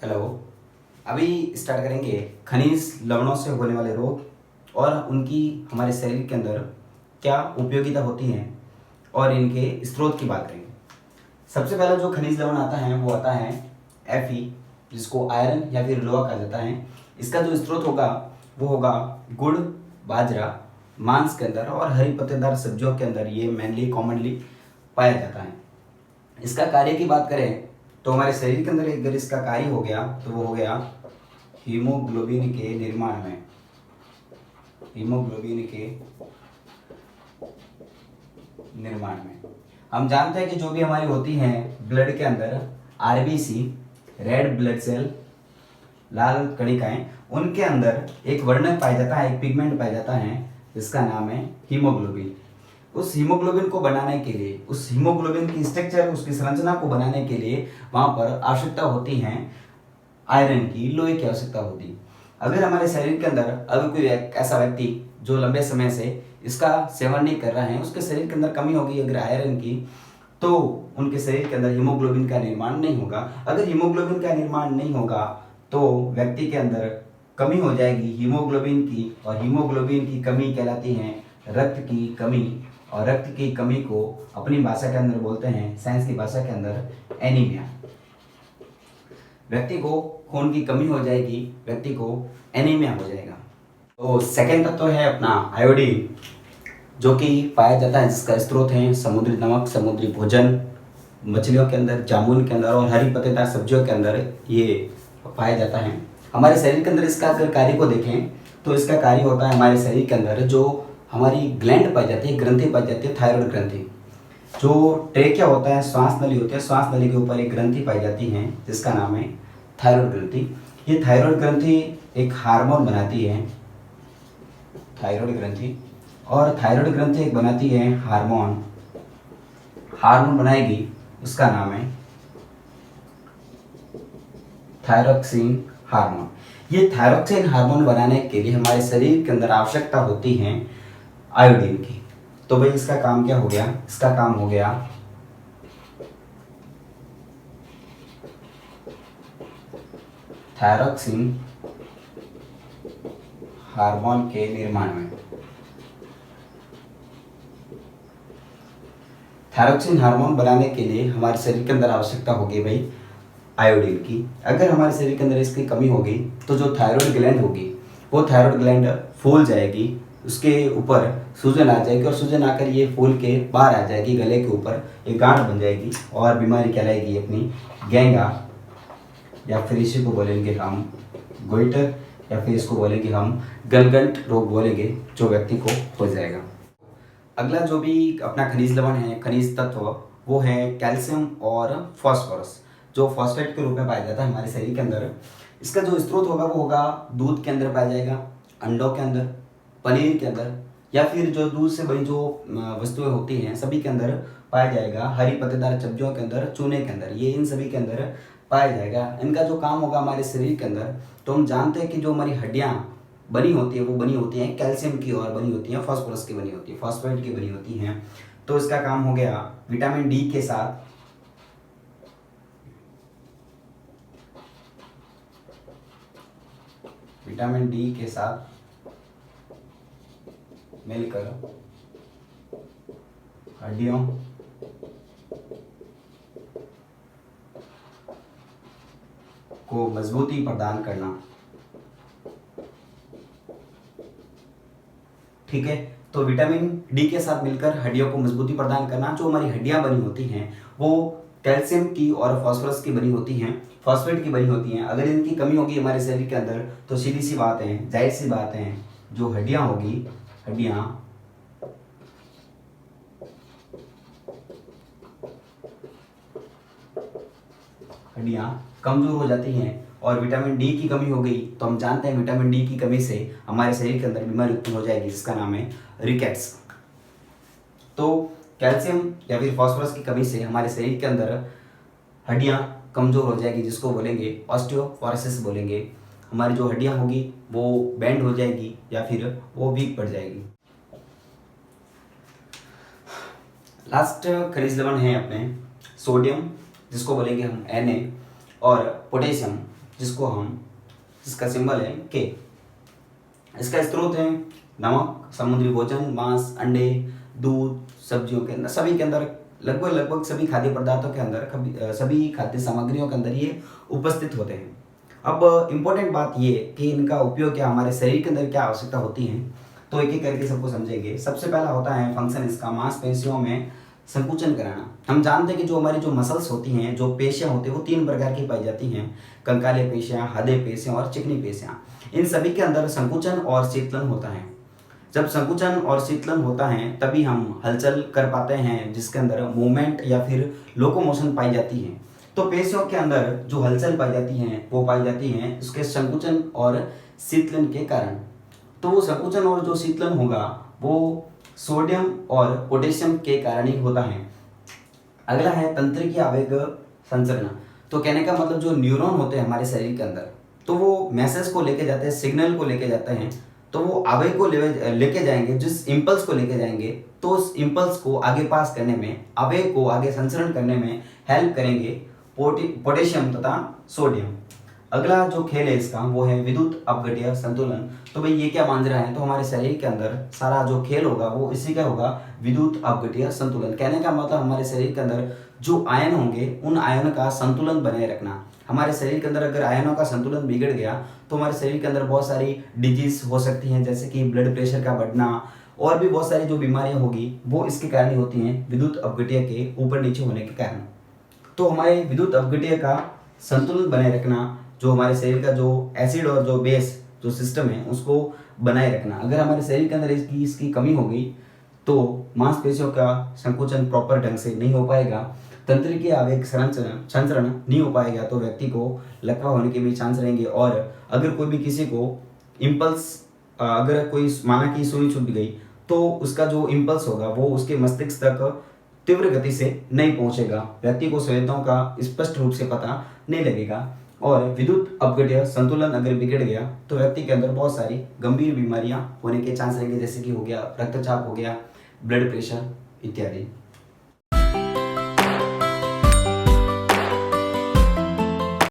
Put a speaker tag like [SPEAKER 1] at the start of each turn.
[SPEAKER 1] Hello. अभी start करेंगे खनिज लवणों से होने वाले रोग और उनकी हमारे शरीर के अंदर क्या उपयोगिता होती है और इनके स्रोत की बात करेंगे। सबसे पहला जो खनिज लवण आता है वो आता है Fe, जिसको आयरन या फिर लोहा कहा जाता है। इसका जो स्रोत होगा वो होगा गुड़, बाजरा, मांस के अंदर और हरी पत्तेदार सब्जियों के अंदर ये मेनली कॉमनली पाया जाता है। इसका कार्य की बात करें तो हमारे शरीर के अंदर अगर इसका कार्य हो गया तो वो हो गया हीमोग्लोबिन के निर्माण में। हीमोग्लोबिन के निर्माण में हम जानते हैं कि जो भी हमारी होती हैं ब्लड के अंदर आरबीसी, रेड ब्लड सेल, लाल कणिकाएं, उनके अंदर एक वर्णक पाया जाता है, एक पिगमेंट पाया जाता है जिसका नाम है हीमोग्लोबिन। उस हीमोग्लोबिन को बनाने के लिए, उस हीमोग्लोबिन की स्ट्रक्चर, उसकी संरचना को बनाने के लिए वहां पर आवश्यकता होती है आयरन की, लोहे की आवश्यकता होती। अगर हमारे शरीर के अंदर अगर कोई ऐसा व्यक्ति जो लंबे समय से इसका सेवन नहीं कर रहा है, उसके शरीर के अंदर कमी होगी अगर आयरन की, तो उनके शरीर के अंदर हीमोग्लोबिन का निर्माण नहीं होगा। अगर हीमोग्लोबिन का निर्माण नहीं होगा तो व्यक्ति के अंदर कमी हो जाएगी हीमोग्लोबिन की, और हीमोग्लोबिन की कमी कहलाती है रक्त की कमी। और रक्त की कमी को अपनी भाषा के अंदर बोलते हैं, साइंस की भाषा के अंदर, एनीमिया। व्यक्ति को खून की कमी हो जाएगी, व्यक्ति को एनीमिया हो जाएगा। तो सेकेंड तत्व है अपना आयोडीन, जो कि पाया जाता है, जिसका स्रोत है समुद्री नमक, समुद्री भोजन, मछलियों के अंदर, जामुन के अंदर और हरी पत्तेदार सब्जियों के अंदर ये पाया जाता है। हमारे शरीर के अंदर इसका अगर कार्य को देखें तो इसका कार्य होता है हमारे शरीर के अंदर जो हमारी ग्लैंड पाई जाती है, ग्रंथि पाई जाती है, थायराइड ग्रंथि। जो ट्रेकिया होता है, श्वास नली होती है, श्वास नली के ऊपर एक ग्रंथि पाई जाती है जिसका नाम है थायराइड ग्रंथि। ये थायराइड ग्रंथि एक हार्मोन बनाती है, थायराइड ग्रंथि, और थायराइड ग्रंथि एक बनाती है हार्मोन। हार्मोन बनाएगी, उसका नाम है थायरोक्सिन हार्मोन। ये थायरोक्सिन हार्मोन बनाने के लिए हमारे शरीर के अंदर आवश्यकता होती है आयोडीन की। तो भाई इसका काम क्या हो गया? इसका काम हो गया थायरोक्सिन हार्मोन के निर्माण में। थायरोक्सिन हार्मोन बनाने के लिए हमारे शरीर के अंदर आवश्यकता होगी भाई आयोडीन की। अगर हमारे शरीर के अंदर इसकी कमी होगी तो जो थायराइड ग्लैंड होगी वो थायराइड ग्लैंड फूल जाएगी, उसके ऊपर सूजन आ जाएगी, और सूजन आकर ये फूल के बाहर आ जाएगी, गले के ऊपर एक गांठ बन जाएगी और बीमारी कहलाएगी अपनी गैंगा, या फिर इसी को बोलेंगे हम गोइटर, या फिर इसको बोलेंगे हम गलगंट रोग बोलेंगे, जो व्यक्ति को हो जाएगा। अगला जो भी अपना खनिज लवण है, खनिज तत्व, वो है कैल्शियम और फॉस्फोरस, जो फॉस्फेट के रूप में पाया जाता है हमारे शरीर के अंदर। इसका जो स्रोत होगा वो होगा दूध के अंदर पाया जाएगा, अंडों के अंदर, पनीर के अंदर, या फिर जो दूध से बनी जो वस्तुएं होती हैं सभी के अंदर पाया जाएगा, हरी पत्तेदार सब्जियों के अंदर, चूने के अंदर, ये इन सभी के अंदर पाया जाएगा। इनका जो काम होगा हमारे शरीर के अंदर, तो हम जानते हैं कि जो हमारी हड्डियाँ बनी होती है वो बनी होती हैं कैल्शियम की और बनी होती हैं फॉस्फोरस की बनी होती है, फॉस्फेट की बनी होती हैं। तो इसका काम हो गया विटामिन डी के साथ, विटामिन डी के साथ मिलकर हड्डियों को मजबूती प्रदान करना। ठीक है, तो विटामिन डी के साथ मिलकर हड्डियों को मजबूती प्रदान करना। जो हमारी हड्डियां बनी होती हैं वो कैल्शियम की और फॉस्फोरस की बनी होती हैं, फॉस्फेट की बनी होती हैं। अगर इनकी कमी होगी हमारे शरीर के अंदर तो सीधी सी बात है, जाहिर सी बात है, जो हड्डियां होगी, हड्डियां कमजोर हो जाती हैं। और विटामिन डी की कमी हो गई तो हम जानते हैं विटामिन डी की कमी से हमारे शरीर के अंदर बीमारी उत्पन्न हो जाएगी जिसका नाम है रिकेट्स। तो कैल्शियम या फिर फॉस्फोरस की कमी से हमारे शरीर के अंदर हड्डियां कमजोर हो जाएगी, जिसको बोलेंगे ऑस्टियोपोरोसिस बोलेंगे। हमारी जो हड्डियां होगी वो बेंड हो जाएगी या फिर वो वीक पड़ जाएगी। लास्ट खनिज लवण है अपने सोडियम, जिसको बोलेंगे हम Na, और पोटेशियम, जिसका सिंबल है के। इसका स्रोत है नमक, समुद्री भोजन, मांस, अंडे, दूध, सब्जियों के अंदर, सभी के अंदर, लगभग सभी खाद्य पदार्थों के अंदर, सभी खाद्य सामग्रियों के अंदर ये उपस्थित होते हैं। अब इम्पोर्टेंट बात ये कि इनका उपयोग क्या, हमारे शरीर के अंदर क्या आवश्यकता होती है, तो एक एक करके सबको समझेंगे। सबसे पहला होता है फंक्शन इसका, मांसपेशियों में संकुचन कराना। हम जानते हैं कि जो हमारी जो मसल्स होती हैं, जो पेशियां होती हैं, वो 3 प्रकार की पाई जाती हैं, कंकालीय पेशियां, हृदय पेशियां और चिकनी पेशियां। इन सभी के अंदर संकुचन और शीतलन होता है। जब संकुचन और शीतलन होता है तभी हम हलचल कर पाते हैं, जिसके अंदर मूवमेंट या फिर लोकोमोशन पाई जाती है। तो पेशियों के अंदर जो हलचल पाई जाती है वो पाई जाती है उसके संकुचन और शीतलन के कारण। तो वो संकुचन और जो शीतलन होगा वो सोडियम और पोटेशियम के कारण ही होता है। अगला है तंत्रिकीय आवेग संचरण। तो कहने का मतलब जो न्यूरॉन होते हैं हमारे शरीर के अंदर, तो वो मैसेज को लेके जाते हैं, सिग्नल को लेके जाते हैं, तो वो आवेग को लेके जाएंगे, जिस इम्पल्स को लेके जाएंगे, तो उस इम्पल्स को आगे पास करने में, आवेग को आगे संचरण करने में हेल्प करेंगे पोटेशियम तथा सोडियम। अगला जो खेल है इसका वो है विद्युत अपघट्य संतुलन। तो भाई ये क्या मान रहा है, तो हमारे शरीर के अंदर सारा जो खेल होगा वो इसी का होगा, विद्युत अपघट्य संतुलन। कहने का मतलब हमारे शरीर के अंदर जो आयन होंगे उन आयन का संतुलन बनाए रखना। हमारे शरीर के अंदर अगर आयनों का संतुलन बिगड़ गया तो हमारे शरीर के अंदर बहुत सारी डिजीज हो सकती हैं, जैसे कि ब्लड प्रेशर का बढ़ना और भी बहुत सारी जो बीमारियां होगी वो इसके कारण ही होती हैं, विद्युत अपघट्य के ऊपर नीचे होने के कारण। तो हमारे विद्युत अपघट्य का संतुलन बनाए रखना, जो हमारे शरीर का जो एसिड और जो बेस जो सिस्टम है उसको बनाए रखना। अगर हमारे शरीर के अंदर इसकी कमी हो गई तो मांसपेशियों का संकुचन प्रॉपर ढंग से नहीं हो पाएगा, तंत्रिकीय आवेग संचरण नहीं हो पाएगा, तो व्यक्ति को लकवा होने के भी चांस रहेंगे। और अगर कोई भी किसी को इम्पल्स, अगर कोई माना कि सुई छूट गई तो उसका जो इम्पल्स होगा वो उसके मस्तिष्क तक तीव्र गति से नहीं पहुंचेगा, व्यक्ति को संवेदनाओं का स्पष्ट रूप से पता नहीं लगेगा। और विद्युत अपघट्य संतुलन अगर बिगड़ गया तो व्यक्ति के अंदर बहुत सारी गंभीर बीमारियां होने के चांस रहेंगे, जैसे कि हो गया रक्तचाप, हो गया ब्लड प्रेशर इत्यादि।